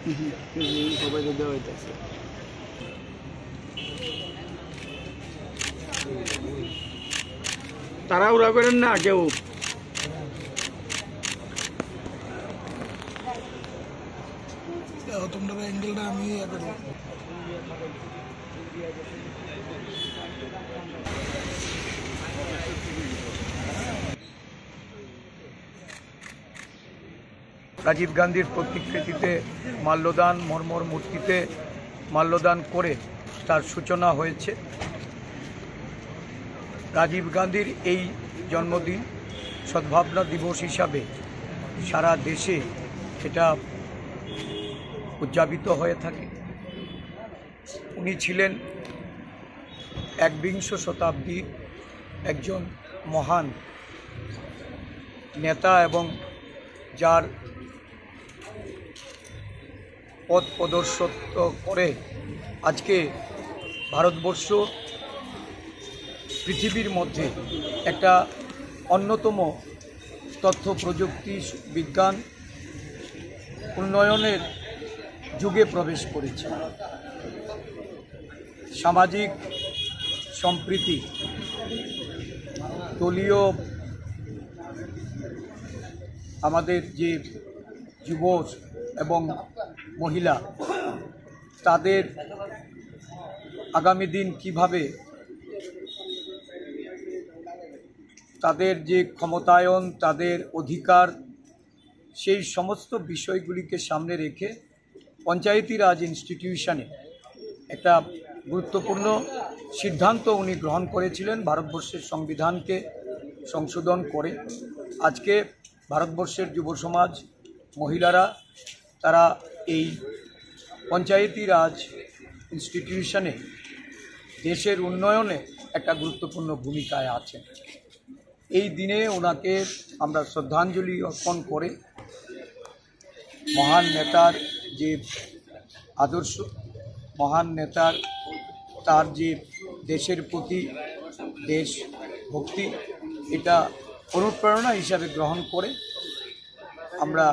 সবাই দেওয়া হইতেছে। তাড়াহুড়া করেন না কেউ। তোমরা অ্যাঙ্গেলটা আমি রাজীব গান্ধীর প্রতিকৃতিতে মাল্যদান, মর্মর মূর্তিতে মাল্যদান করে তার সূচনা হয়েছে। রাজীব গান্ধীর এই জন্মদিন সদ্ভাবনা দিবস হিসাবে সারা দেশে এটা উদযাপিত হয়ে থাকে। উনি ছিলেন একবিংশ শতাব্দীর একজন মহান নেতা এবং যার পথ প্রদর্শিত করে আজকে ভারতবর্ষ পৃথিবীর মধ্যে একটা অন্যতম তথ্য প্রযুক্তি বিজ্ঞান উন্নয়নের যুগে প্রবেশ করেছে। সামাজিক সম্প্রীতি, দলীয় আমাদের যে যুব এবং মহিলা তাদের আগামী দিন কিভাবে তাদের যে ক্ষমতায়ন, তাদের অধিকার, সেই সমস্ত বিষয়গুলিকে সামনে রেখে পঞ্চায়েতি রাজ ইনস্টিটিউশনে একটা গুরুত্বপূর্ণ সিদ্ধান্ত উনি গ্রহণ করেছিলেন ভারতবর্ষের সংবিধানকে সংশোধন করে। আজকে ভারতবর্ষের যুব সমাজ, মহিলারা তারা এই পঞ্চায়েতি রাজ ইনস্টিটিউশনে দেশের উন্নয়নে একটা গুরুত্বপূর্ণ ভূমিকায় আছেন। এই দিনে ওনাকে আমরা শ্রদ্ধাঞ্জলি অর্পণ করে মহান নেতার যে আদর্শ, মহান নেতার তার যে দেশের প্রতি দেশভক্তি, এটা অনুপ্রেরণা হিসাবে গ্রহণ করে আমরা